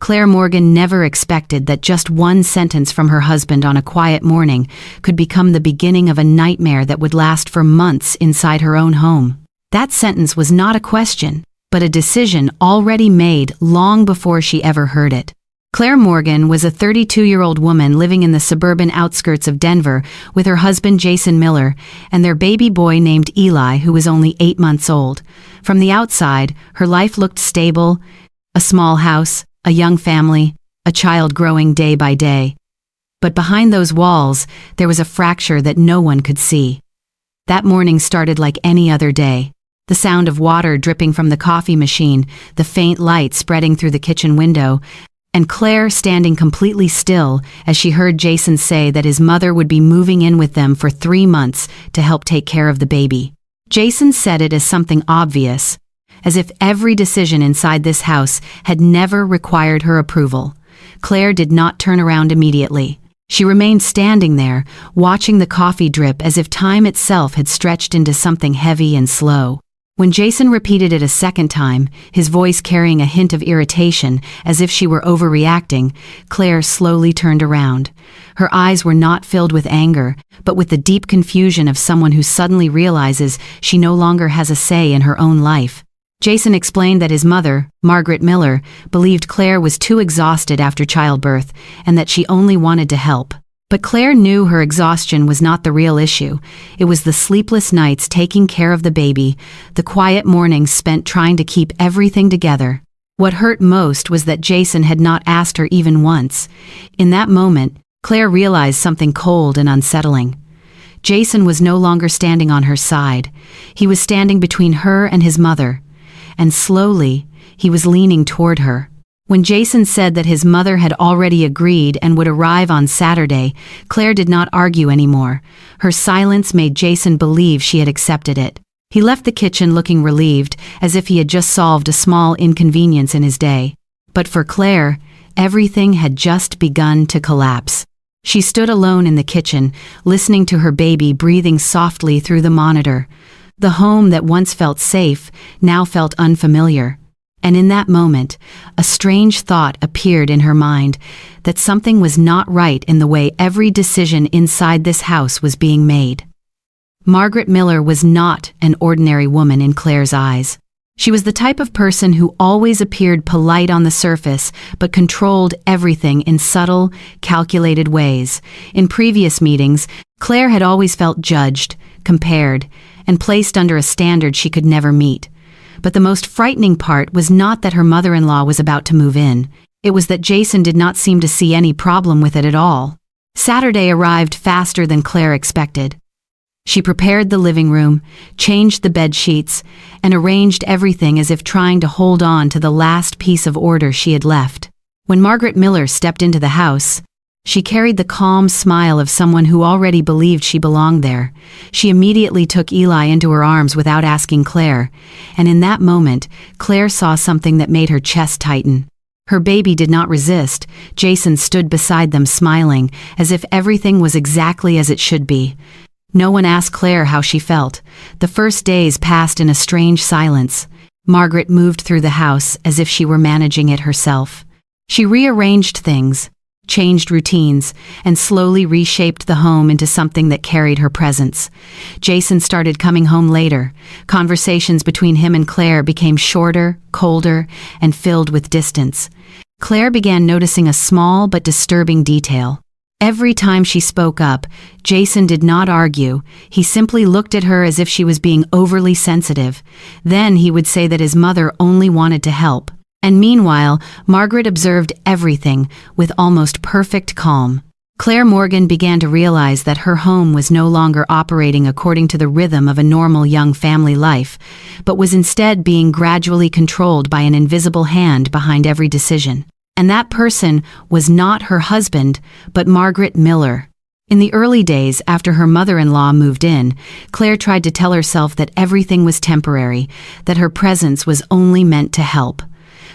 Claire Morgan never expected that just one sentence from her husband on a quiet morning could become the beginning of a nightmare that would last for months inside her own home. That sentence was not a question, but a decision already made long before she ever heard it. Claire Morgan was a 32-year-old woman living in the suburban outskirts of Denver with her husband Jason Miller and their baby boy named Eli, who was only 8 months old. From the outside, her life looked stable: a small house, a young family, a child growing day by day. But behind those walls, there was a fracture that no one could see. That morning started like any other day. The sound of water dripping from the coffee machine, the faint light spreading through the kitchen window, and Claire standing completely still as she heard Jason say that his mother would be moving in with them for 3 months to help take care of the baby. Jason said it as something obvious, as if every decision inside this house had never required her approval. Claire did not turn around immediately. She remained standing there, watching the coffee drip as if time itself had stretched into something heavy and slow. When Jason repeated it a second time, his voice carrying a hint of irritation, as if she were overreacting, Claire slowly turned around. Her eyes were not filled with anger, but with the deep confusion of someone who suddenly realizes she no longer has a say in her own life. Jason explained that his mother, Margaret Miller, believed Claire was too exhausted after childbirth and that she only wanted to help. But Claire knew her exhaustion was not the real issue. It was the sleepless nights taking care of the baby, the quiet mornings spent trying to keep everything together. What hurt most was that Jason had not asked her even once. In that moment, Claire realized something cold and unsettling. Jason was no longer standing on her side. He was standing between her and his mother. And slowly, he was leaning toward her. When Jason said that his mother had already agreed and would arrive on Saturday, Claire did not argue anymore. Her silence made Jason believe she had accepted it. He left the kitchen looking relieved, as if he had just solved a small inconvenience in his day. But for Claire, everything had just begun to collapse. She stood alone in the kitchen, listening to her baby breathing softly through the monitor. The home that once felt safe now felt unfamiliar. And in that moment, a strange thought appeared in her mind, that something was not right in the way every decision inside this house was being made. Margaret Miller was not an ordinary woman in Claire's eyes. She was the type of person who always appeared polite on the surface, but controlled everything in subtle, calculated ways. In previous meetings, Claire had always felt judged, compared, and placed under a standard she could never meet. But the most frightening part was not that her mother-in-law was about to move in. It was that Jason did not seem to see any problem with it at all. Saturday arrived faster than Claire expected. She prepared the living room, changed the bed sheets, and arranged everything as if trying to hold on to the last piece of order she had left. When Margaret Miller stepped into the house, she carried the calm smile of someone who already believed she belonged there. She immediately took Eli into her arms without asking Claire, and in that moment, Claire saw something that made her chest tighten. Her baby did not resist. Jason stood beside them smiling, as if everything was exactly as it should be. No one asked Claire how she felt. The first days passed in a strange silence. Margaret moved through the house as if she were managing it herself. She rearranged things, changed routines, and slowly reshaped the home into something that carried her presence. Jason started coming home later. Conversations between him and Claire became shorter, colder, and filled with distance. Claire began noticing a small but disturbing detail. Every time she spoke up, Jason did not argue. He simply looked at her as if she was being overly sensitive. Then he would say that his mother only wanted to help. And meanwhile, Margaret observed everything with almost perfect calm. Claire Morgan began to realize that her home was no longer operating according to the rhythm of a normal young family life, but was instead being gradually controlled by an invisible hand behind every decision. And that person was not her husband, but Margaret Miller. In the early days after her mother-in-law moved in, Claire tried to tell herself that everything was temporary, that her presence was only meant to help.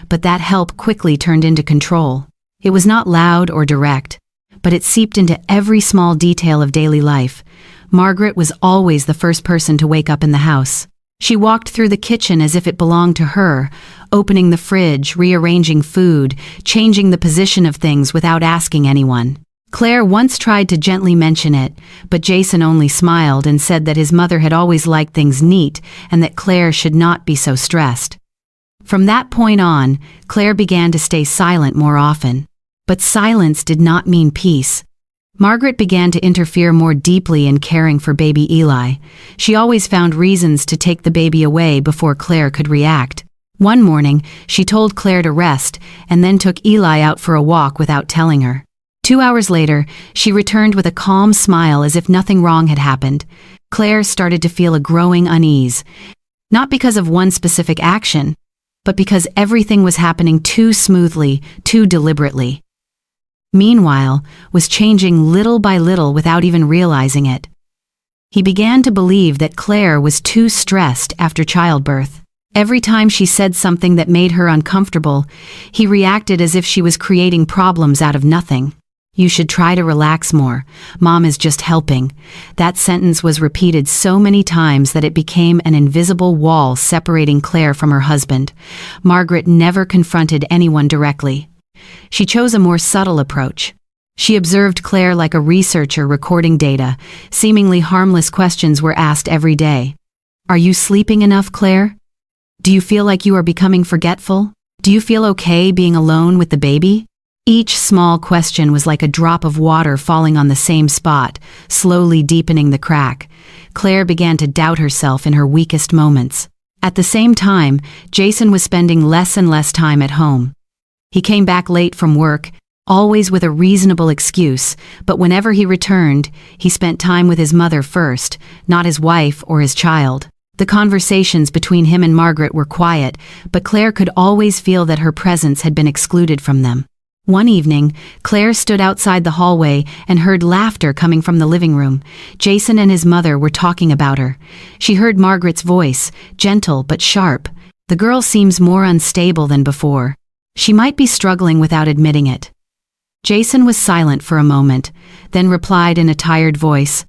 But that help quickly turned into control. It was not loud or direct, but it seeped into every small detail of daily life. Margaret was always the first person to wake up in the house. She walked through the kitchen as if it belonged to her, opening the fridge, rearranging food, changing the position of things without asking anyone. Claire once tried to gently mention it, but Jason only smiled and said that his mother had always liked things neat and that Claire should not be so stressed. From that point on, Claire began to stay silent more often. But silence did not mean peace. Margaret began to interfere more deeply in caring for baby Eli. She always found reasons to take the baby away before Claire could react. One morning, she told Claire to rest and then took Eli out for a walk without telling her. 2 hours later, she returned with a calm smile as if nothing wrong had happened. Claire started to feel a growing unease, not because of one specific action, but because everything was happening too smoothly, too deliberately. Meanwhile, was changing little by little without even realizing it. He began to believe that Claire was too stressed after childbirth. Every time she said something that made her uncomfortable, he reacted as if she was creating problems out of nothing. "You should try to relax more. Mom is just helping." That sentence was repeated so many times that it became an invisible wall separating Claire from her husband. Margaret never confronted anyone directly. She chose a more subtle approach. She observed Claire like a researcher recording data. Seemingly harmless questions were asked every day. "Are you sleeping enough, Claire? Do you feel like you are becoming forgetful? Do you feel okay being alone with the baby?" Each small question was like a drop of water falling on the same spot, slowly deepening the crack. Claire began to doubt herself in her weakest moments. At the same time, Jason was spending less and less time at home. He came back late from work, always with a reasonable excuse, but whenever he returned, he spent time with his mother first, not his wife or his child. The conversations between him and Margaret were quiet, but Claire could always feel that her presence had been excluded from them. One evening, Claire stood outside the hallway and heard laughter coming from the living room. Jason and his mother were talking about her. She heard Margaret's voice, gentle but sharp. "The girl seems more unstable than before. She might be struggling without admitting it." Jason was silent for a moment, then replied in a tired voice,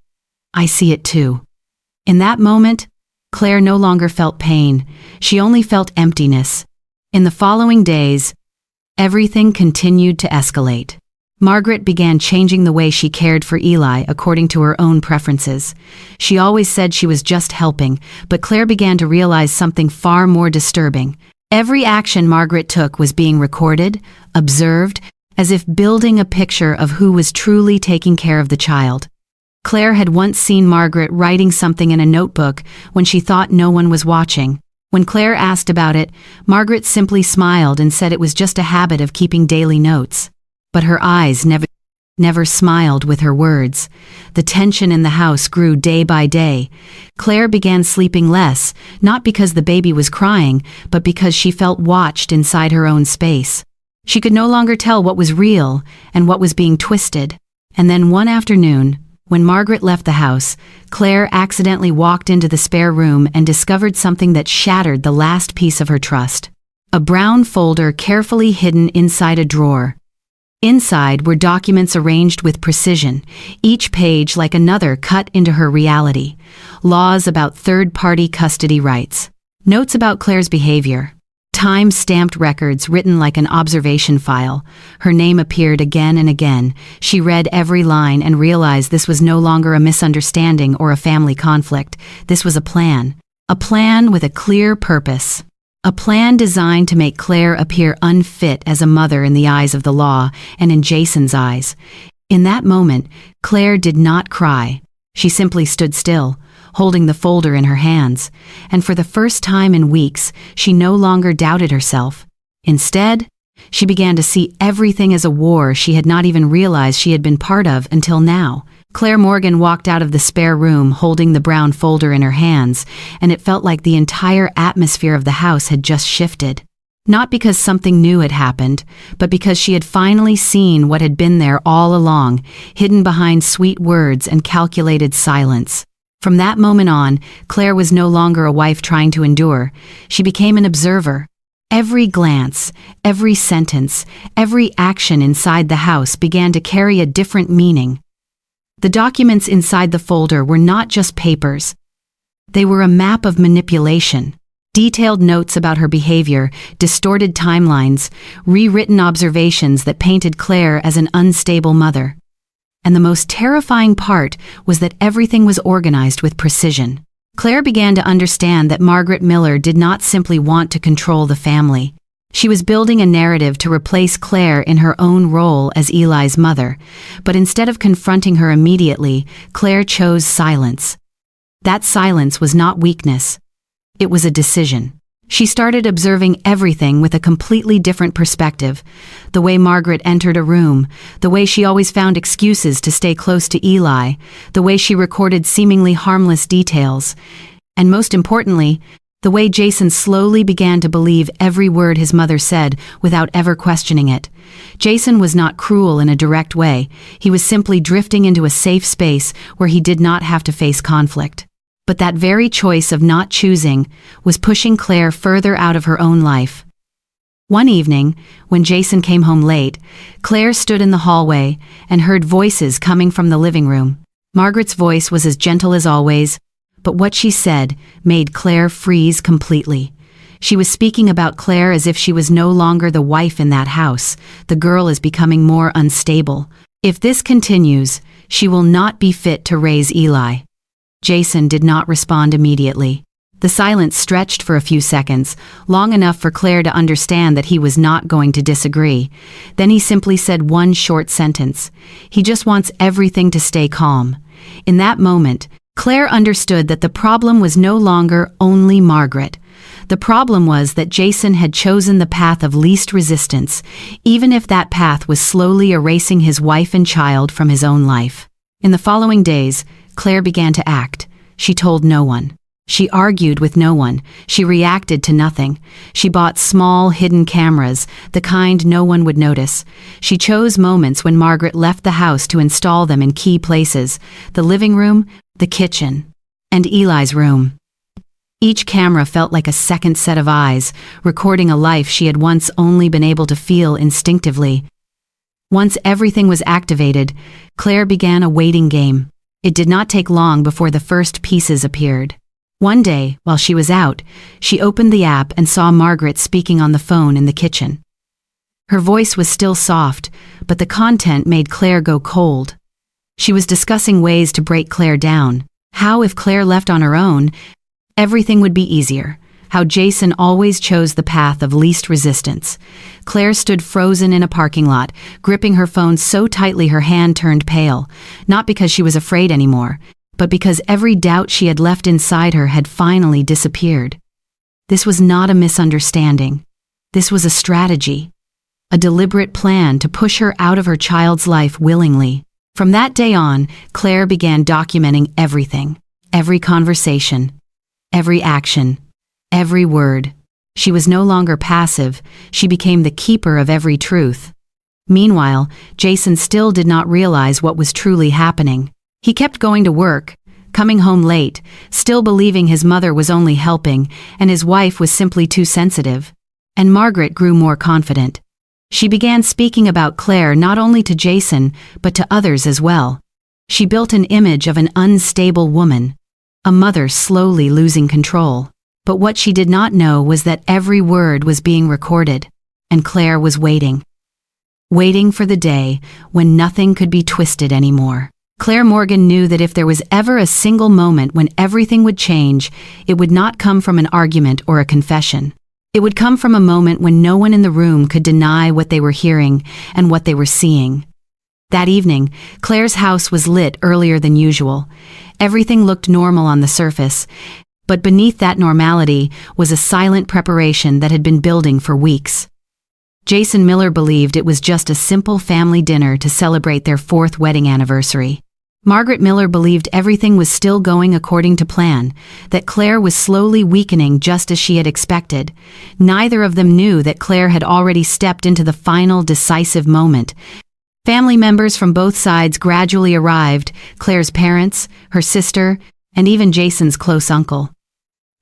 "I see it too." In that moment, Claire no longer felt pain. She only felt emptiness. In the following days, everything continued to escalate. Margaret began changing the way she cared for Eli according to her own preferences. She always said she was just helping, but Claire began to realize something far more disturbing. Every action Margaret took was being recorded, observed, as if building a picture of who was truly taking care of the child. Claire had once seen Margaret writing something in a notebook when she thought no one was watching. When Claire asked about it, Margaret simply smiled and said it was just a habit of keeping daily notes. But her eyes never smiled with her words. The tension in the house grew day by day. Claire began sleeping less, not because the baby was crying, but because she felt watched inside her own space. She could no longer tell what was real and what was being twisted. And then one afternoon, when Margaret left the house, Claire accidentally walked into the spare room and discovered something that shattered the last piece of her trust. A brown folder carefully hidden inside a drawer. Inside were documents arranged with precision, each page like another cut into her reality. Laws about third-party custody rights. Notes about Claire's behavior. Time-stamped records written like an observation file. Her name appeared again and again. She read every line and realized this was no longer a misunderstanding or a family conflict. This was a plan. A plan with a clear purpose. A plan designed to make Claire appear unfit as a mother in the eyes of the law and in Jason's eyes. In that moment, Claire did not cry. She simply stood still, holding the folder in her hands, and for the first time in weeks, she no longer doubted herself. Instead, she began to see everything as a war she had not even realized she had been part of until now. Claire Morgan walked out of the spare room holding the brown folder in her hands, and it felt like the entire atmosphere of the house had just shifted. Not because something new had happened, but because she had finally seen what had been there all along, hidden behind sweet words and calculated silence. From that moment on, Claire was no longer a wife trying to endure. She became an observer. Every glance, every sentence, every action inside the house began to carry a different meaning. The documents inside the folder were not just papers. They were a map of manipulation. Detailed notes about her behavior, distorted timelines, rewritten observations that painted Claire as an unstable mother. And the most terrifying part was that everything was organized with precision. Claire began to understand that Margaret Miller did not simply want to control the family. She was building a narrative to replace Claire in her own role as Eli's mother, but instead of confronting her immediately, Claire chose silence. That silence was not weakness. It was a decision. She started observing everything with a completely different perspective. The way Margaret entered a room, the way she always found excuses to stay close to Eli, the way she recorded seemingly harmless details, and most importantly, the way Jason slowly began to believe every word his mother said without ever questioning it. Jason was not cruel in a direct way. He was simply drifting into a safe space where he did not have to face conflict. But that very choice of not choosing was pushing Claire further out of her own life. One evening, when Jason came home late, Claire stood in the hallway and heard voices coming from the living room. Margaret's voice was as gentle as always, but what she said made Claire freeze completely. She was speaking about Claire as if she was no longer the wife in that house. The girl is becoming more unstable. If this continues, she will not be fit to raise Eli. Jason did not respond immediately. The silence stretched for a few seconds, long enough for Claire to understand that he was not going to disagree. Then he simply said one short sentence. He just wants everything to stay calm. In that moment, Claire understood that the problem was no longer only Margaret. The problem was that Jason had chosen the path of least resistance, even if that path was slowly erasing his wife and child from his own life. In the following days, Claire began to act. She told no one. She argued with no one. She reacted to nothing. She bought small, hidden cameras, the kind no one would notice. She chose moments when Margaret left the house to install them in key places: the living room, the kitchen, and Eli's room. Each camera felt like a second set of eyes, recording a life she had once only been able to feel instinctively. Once everything was activated, Claire began a waiting game. It did not take long before the first pieces appeared. One day, while she was out, she opened the app and saw Margaret speaking on the phone in the kitchen. Her voice was still soft, but the content made Claire go cold. She was discussing ways to break Claire down. How, if Claire left on her own, everything would be easier. How Jason always chose the path of least resistance. Claire stood frozen in a parking lot, gripping her phone so tightly her hand turned pale, not because she was afraid anymore, but because every doubt she had left inside her had finally disappeared. This was not a misunderstanding. This was a strategy, a deliberate plan to push her out of her child's life willingly. From that day on, Claire began documenting everything, every conversation, every action, every word. She was no longer passive. She became the keeper of every truth. Meanwhile, Jason still did not realize what was truly happening. He kept going to work, coming home late, still believing his mother was only helping and his wife was simply too sensitive. And Margaret grew more confident. She began speaking about Claire not only to Jason, but to others as well. She built an image of an unstable woman, a mother slowly losing control. But what she did not know was that every word was being recorded, and Claire was waiting. Waiting for the day when nothing could be twisted anymore. Claire Morgan knew that if there was ever a single moment when everything would change, it would not come from an argument or a confession. It would come from a moment when no one in the room could deny what they were hearing and what they were seeing. That evening, Claire's house was lit earlier than usual. Everything looked normal on the surface, but beneath that normality was a silent preparation that had been building for weeks. Jason Miller believed it was just a simple family dinner to celebrate their 4th wedding anniversary. Margaret Miller believed everything was still going according to plan, that Claire was slowly weakening just as she had expected. Neither of them knew that Claire had already stepped into the final decisive moment. Family members from both sides gradually arrived: Claire's parents, her sister, and even Jason's close uncle.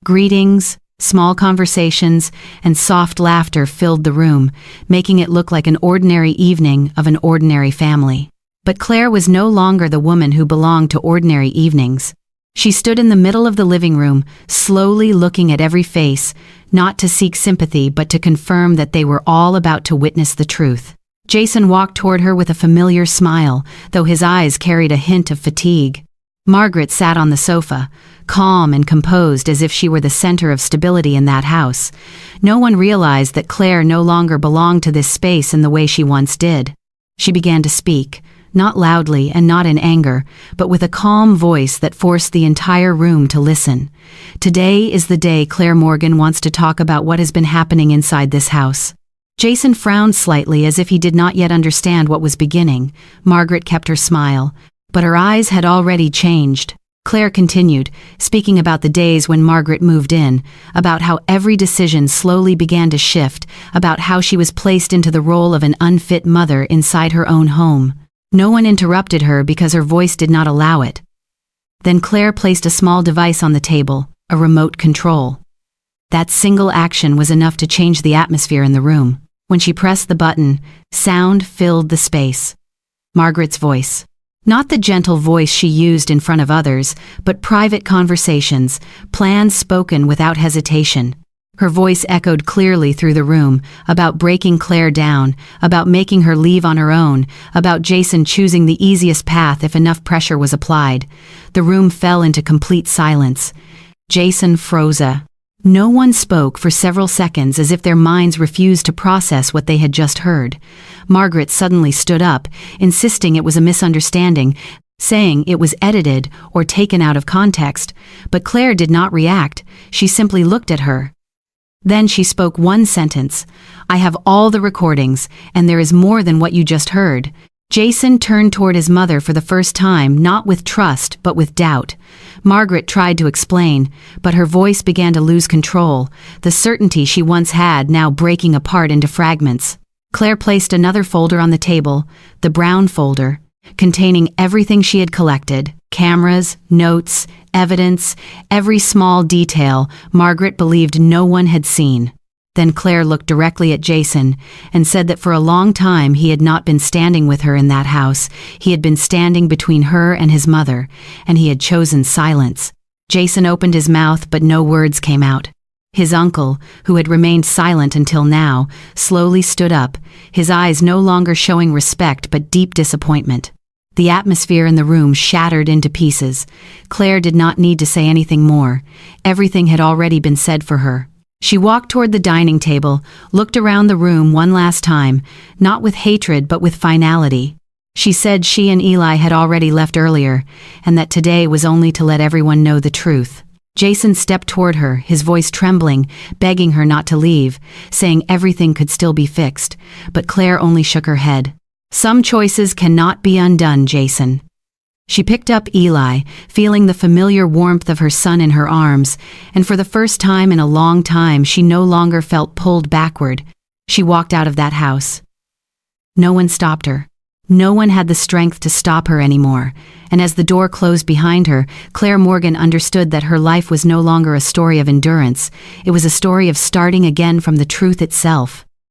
Greetings, small conversations, and soft laughter filled the room, making it look like an ordinary evening of an ordinary family. But Claire was no longer the woman who belonged to ordinary evenings. She stood in the middle of the living room, slowly looking at every face, not to seek sympathy but to confirm that they were all about to witness the truth. Jason walked toward her with a familiar smile, though his eyes carried a hint of fatigue. Margaret sat on the sofa, calm and composed as if she were the center of stability in that house. No one realized that Claire no longer belonged to this space in the way she once did. She began to speak, not loudly and not in anger, but with a calm voice that forced the entire room to listen. Today is the day Claire Morgan wants to talk about what has been happening inside this house. Jason frowned slightly as if he did not yet understand what was beginning. Margaret kept her smile, but her eyes had already changed. Claire continued, speaking about the days when Margaret moved in, about how every decision slowly began to shift, about how she was placed into the role of an unfit mother inside her own home. No one interrupted her because her voice did not allow it. Then Claire placed a small device on the table, a remote control. That single action was enough to change the atmosphere in the room. When she pressed the button, sound filled the space. Margaret's voice. Not the gentle voice she used in front of others, but private conversations, plans spoken without hesitation. Her voice echoed clearly through the room, about breaking Claire down, about making her leave on her own, about Jason choosing the easiest path if enough pressure was applied. The room fell into complete silence. Jason froze. No one spoke for several seconds as if their minds refused to process what they had just heard. Margaret suddenly stood up, insisting it was a misunderstanding, saying it was edited or taken out of context. But Claire did not react. She simply looked at her. Then she spoke one sentence. "I have all the recordings, and there is more than what you just heard." Jason turned toward his mother for the first time, not with trust, but with doubt. Margaret tried to explain, but her voice began to lose control, the certainty she once had now breaking apart into fragments. Claire placed another folder on the table, the brown folder, containing everything she had collected, cameras, notes, evidence, every small detail Margaret believed no one had seen. Then Claire looked directly at Jason and said that for a long time he had not been standing with her in that house. He had been standing between her and his mother, and he had chosen silence. Jason opened his mouth, but no words came out. His uncle, who had remained silent until now, slowly stood up, his eyes no longer showing respect but deep disappointment. The atmosphere in the room shattered into pieces. Claire did not need to say anything more. Everything had already been said for her. She walked toward the dining table, looked around the room one last time, not with hatred but with finality. She said she and Eli had already left earlier, and that today was only to let everyone know the truth. Jason stepped toward her, his voice trembling, begging her not to leave, saying everything could still be fixed, but Claire only shook her head. "Some choices cannot be undone, Jason." She picked up Eli, feeling the familiar warmth of her son in her arms, and for the first time in a long time she no longer felt pulled backward. She walked out of that house. No one stopped her. No one had the strength to stop her anymore, and as the door closed behind her, Claire Morgan understood that her life was no longer a story of endurance. It was a story of starting again from the truth itself.